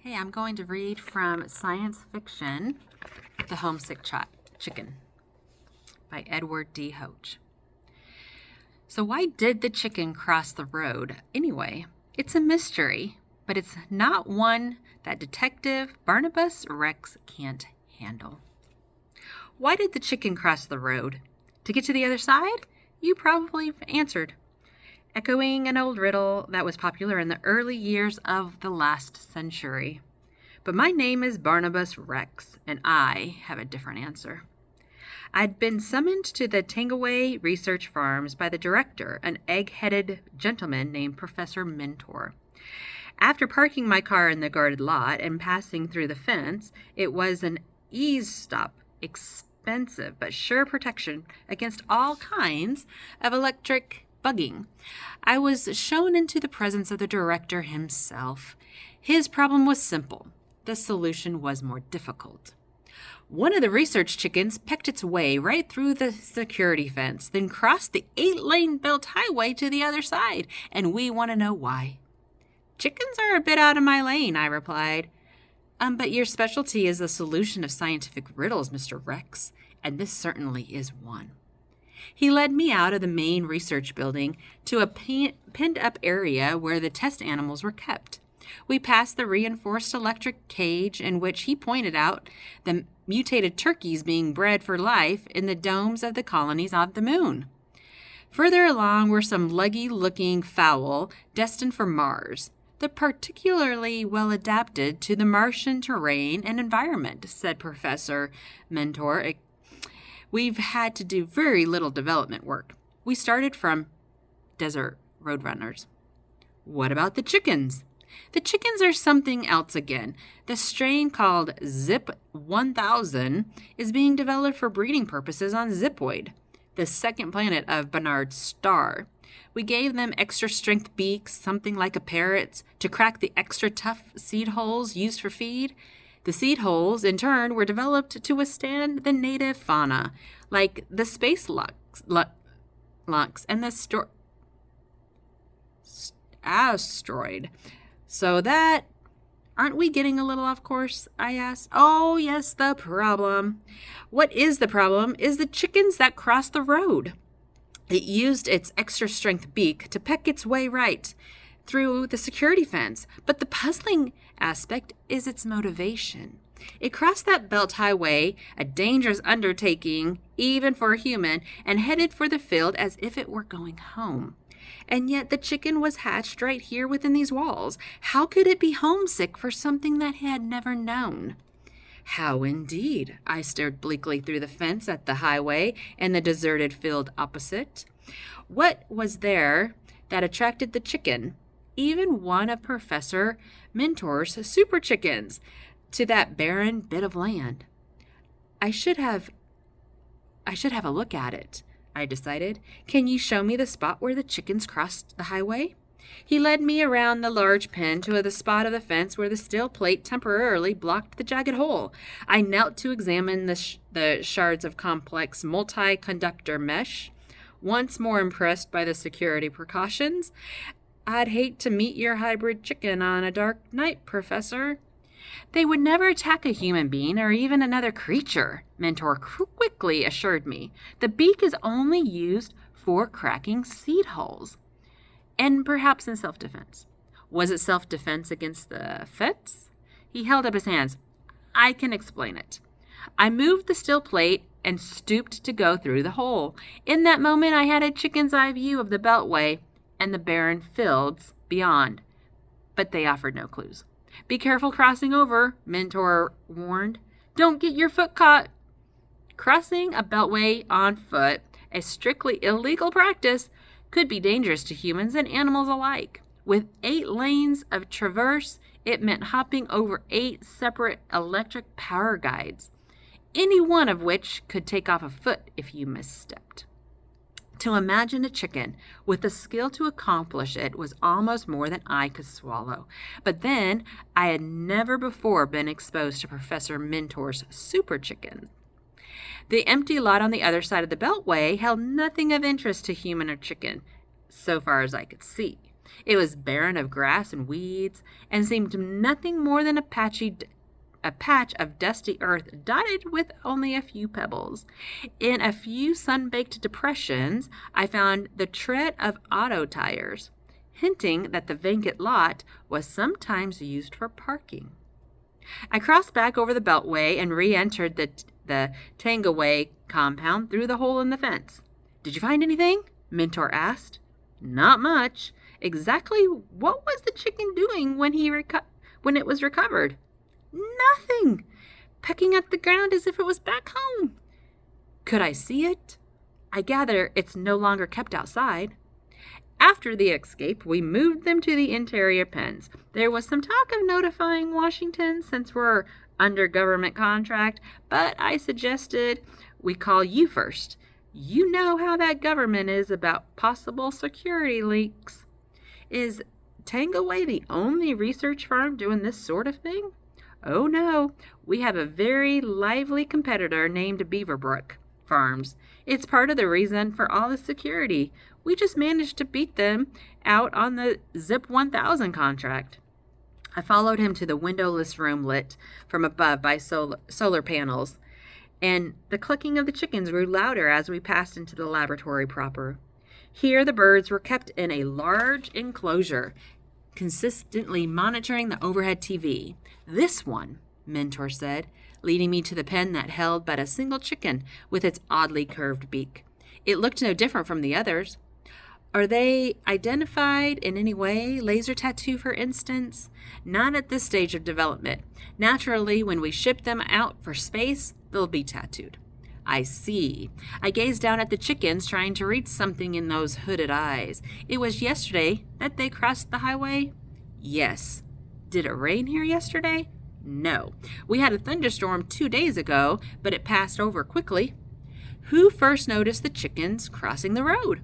Okay, I'm going to read from science fiction, The Homesick Chicken by Edward D. Hoch. So why did the chicken cross the road anyway? It's a mystery, but it's not one that Detective Barnabus Rex can't handle. Why did the chicken cross the road? To get to the other side? You probably answered, echoing an old riddle that was popular in the early years of the last century. But my name is Barnabus Rex, and I have a different answer. I'd been summoned to the Tangaway Research Farms by the director, an egg-headed gentleman named Professor Mentor. After parking my car in the guarded lot and passing through the fence, it was an eavesdrop, expensive but sure protection against all kinds of electric bugging. I was shown into the presence of the director himself. His problem was simple. The solution was more difficult. One of the research chickens pecked its way right through the security fence, then crossed the 8-lane built highway to the other side, and we want to know why. Chickens are a bit out of my lane, I replied. But your specialty is the solution of scientific riddles, Mr. Rex, and this certainly is one. He led me out of the main research building to a penned-up area where the test animals were kept. We passed the reinforced electric cage in which he pointed out the mutated turkeys being bred for life in the domes of the colonies on the moon. Further along were some leggy-looking fowl destined for Mars. They're particularly well adapted to the Martian terrain and environment, said Professor Mentor. We've had to do very little development work. We started from desert roadrunners. What about the chickens? The chickens are something else again. The strain called Zip 1000 is being developed for breeding purposes on Zipoid, the second planet of Barnard's star. We gave them extra strength beaks, something like a parrot's, to crack the extra tough seed holes used for feed. The seed holes, in turn, were developed to withstand the native fauna, like the space lux and the asteroid. So that, aren't we getting a little off course? I asked. Oh, yes, the problem. What is the problem is the chickens that crossed the road. It used its extra strength beak to peck its way right through the security fence, but the puzzling aspect is its motivation. It crossed that belt highway, a dangerous undertaking even for a human, and headed for the field as if it were going home. And yet the chicken was hatched right here within these walls. How could it be homesick for something that it had never known? How indeed? I stared bleakly through the fence at the highway and the deserted field opposite. What was there that attracted the chicken, even one of Professor Mentor's super chickens, to that barren bit of land? I should have a look at it, I decided. Can you show me the spot where the chickens crossed the highway? He led me around the large pen to the spot of the fence where the steel plate temporarily blocked the jagged hole. I knelt to examine the shards of complex multi-conductor mesh. Once more impressed by the security precautions. I'd hate to meet your hybrid chicken on a dark night, Professor. They would never attack a human being or even another creature, Mentor quickly assured me. The beak is only used for cracking seed holes. And perhaps in self-defense. Was it self-defense against the fence? He held up his hands. I can explain it. I moved the steel plate and stooped to go through the hole. In that moment, I had a chicken's eye view of the beltway and the barren fields beyond. But they offered no clues. Be careful crossing over, Mentor warned. Don't get your foot caught. Crossing a beltway on foot, a strictly illegal practice, could be dangerous to humans and animals alike. With 8 lanes of traverse, it meant hopping over 8 separate electric power guides, any one of which could take off a foot if you misstepped. To imagine a chicken with the skill to accomplish it was almost more than I could swallow. But then, I had never before been exposed to Professor Mentor's super chicken. The empty lot on the other side of the beltway held nothing of interest to human or chicken, so far as I could see. It was barren of grass and weeds, and seemed nothing more than a patch of dusty earth dotted with only a few pebbles. In a few sun-baked depressions, I found the tread of auto tires, hinting that the vacant lot was sometimes used for parking. I crossed back over the beltway and re-entered the Tangaway compound through the hole in the fence. "Did you find anything?" Mentor asked. "Not much. Exactly what was the chicken doing when it was recovered?" "Nothing. Pecking at the ground as if it was back home." "Could I see it? I gather it's no longer kept outside." After the escape, we moved them to the interior pens. There was some talk of notifying Washington since we're under government contract, but I suggested we call you first. You know how that government is about possible security leaks. Is Tangaway the only research firm doing this sort of thing? Oh no, we have a very lively competitor named Beaverbrook Farms. It's part of the reason for all the security. We just managed to beat them out on the Zip 1000 contract. I followed him to the windowless room lit from above by solar panels, and the clucking of the chickens grew louder as we passed into the laboratory proper. Here the birds were kept in a large enclosure, consistently monitoring the overhead TV. "This one," Mentor said, leading me to the pen that held but a single chicken with its oddly curved beak. It looked no different from the others. "Are they identified in any way? Laser tattoo, for instance?" "Not at this stage of development. Naturally, when we ship them out for space, they'll be tattooed." "I see." I gazed down at the chickens, trying to read something in those hooded eyes. "It was yesterday that they crossed the highway?" "Yes." "Did it rain here yesterday?" "No. We had a thunderstorm 2 days ago, but it passed over quickly." "Who first noticed the chickens crossing the road?"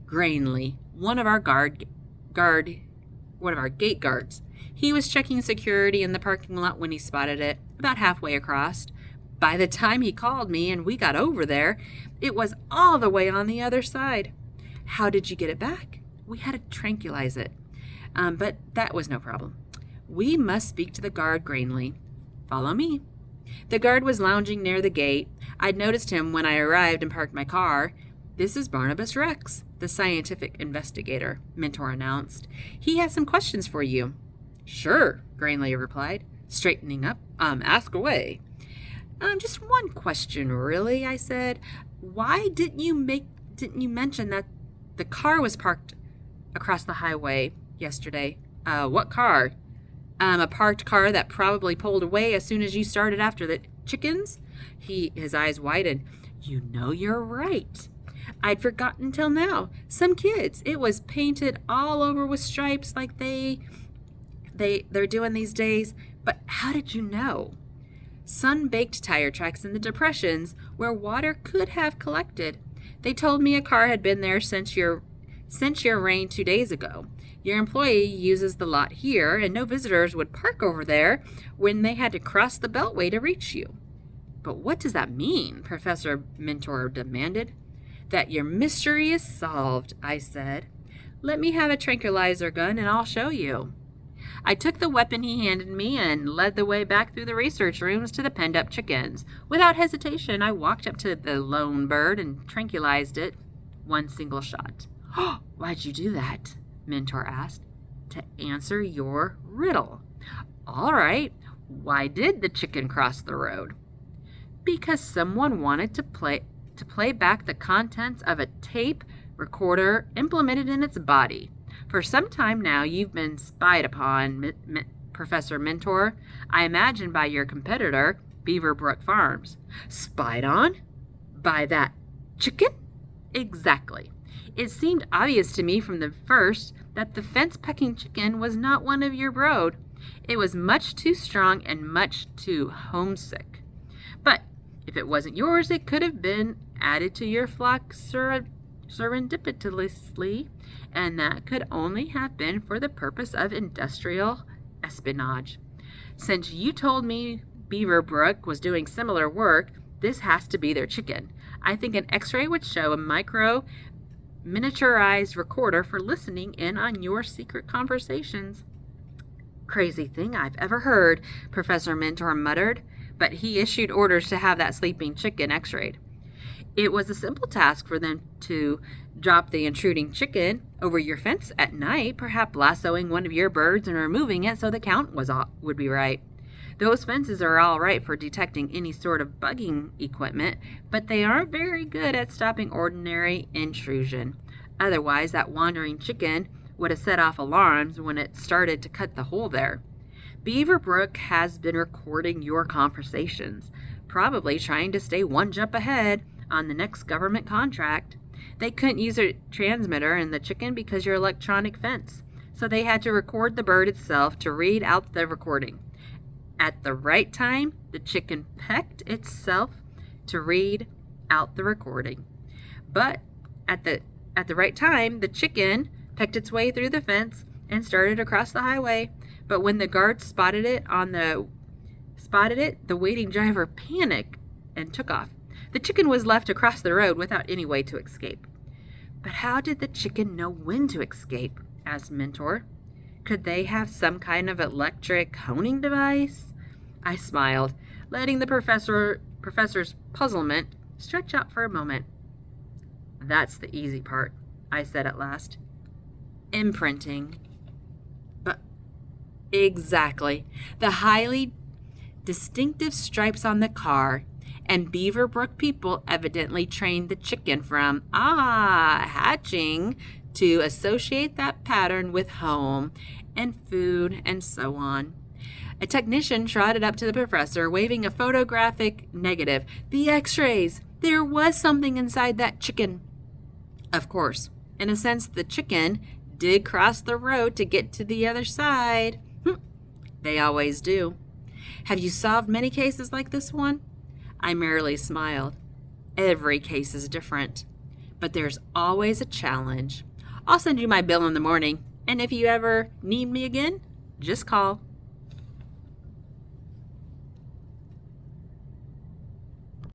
"Grainley, one of our gate guards. He was checking security in the parking lot when he spotted it, about halfway across. By the time he called me and we got over there, it was all the way on the other side." "How did you get it back?" "We had to tranquilize it, but that was no problem." "We must speak to the guard, Grainley. Follow me." The guard was lounging near the gate. I'd noticed him when I arrived and parked my car. "This is Barnabus Rex, the scientific investigator," Mentor announced. "He has some questions for you." "Sure," Grainley replied, straightening up. Ask away." Just one question, really," I said. "Why didn't you mention that the car was parked across the highway yesterday?" What car?" A parked car that probably pulled away as soon as you started after the chickens." His eyes widened. "You know you're right. I'd forgotten till now. Some kids. It was painted all over with stripes like they're doing these days. But how did you know?" "Sun-baked tire tracks in the depressions where water could have collected. They told me a car had been there since your rain 2 days ago. Your employee uses the lot here, and no visitors would park over there when they had to cross the beltway to reach you." "But what does that mean?" Professor Mentor demanded. "That your mystery is solved," I said. "Let me have a tranquilizer gun and I'll show you." I took the weapon he handed me and led the way back through the research rooms to the penned-up chickens. Without hesitation, I walked up to the lone bird and tranquilized it. One single shot. "Why'd you do that?" Mentor asked. "To answer your riddle." "All right. Why did the chicken cross the road?" "Because someone wanted to play back the contents of a tape recorder implemented in its body. For some time now, you've been spied upon, Professor Mentor. I imagine by your competitor, Beaverbrook Farms." "Spied on? By that chicken?" "Exactly. It seemed obvious to me from the first that the fence-pecking chicken was not one of your brood. It was much too strong and much too homesick. But if it wasn't yours, it could have been added to your flock serendipitously, and that could only have been for the purpose of industrial espionage. Since you told me Beaverbrook was doing similar work, this has to be their chicken. I think an X-ray would show a micro miniaturized recorder for listening in on your secret conversations. Crazy thing I've ever heard, Professor Mentor muttered, but he issued orders to have that sleeping chicken x-rayed. It was a simple task for them to drop the intruding chicken over your fence at night, perhaps lassoing one of your birds and removing it so the count would be right. Those fences are all right for detecting any sort of bugging equipment, but they aren't very good at stopping ordinary intrusion. Otherwise, that wandering chicken would have set off alarms when it started to cut the hole there. Beaver Brook has been recording your conversations, probably trying to stay one jump ahead on the next government contract. They couldn't use a transmitter in the chicken because your electronic fence, so they had to record the bird itself to read out the recording. At the right time, the chicken pecked itself to read out the recording. But at the right time, the chicken pecked its way through the fence and started across the highway. But when the guards spotted it, the waiting driver panicked and took off. The chicken was left across the road without any way to escape. But how did the chicken know when to escape? Asked Mentor. Could they have some kind of electric honing device? I smiled, letting the professor's puzzlement stretch out for a moment. That's the easy part, I said at last. Imprinting. But exactly. The highly distinctive stripes on the car, and Beaver Brook people evidently trained the chicken from hatching to associate that pattern with home and food and so on. A technician trotted up to the professor, waving a photographic negative. The x-rays! There was something inside that chicken. Of course, in a sense, the chicken did cross the road to get to the other side. They always do. Have you solved many cases like this one? I merely smiled. Every case is different, but there's always a challenge. I'll send you my bill in the morning, and if you ever need me again, just call.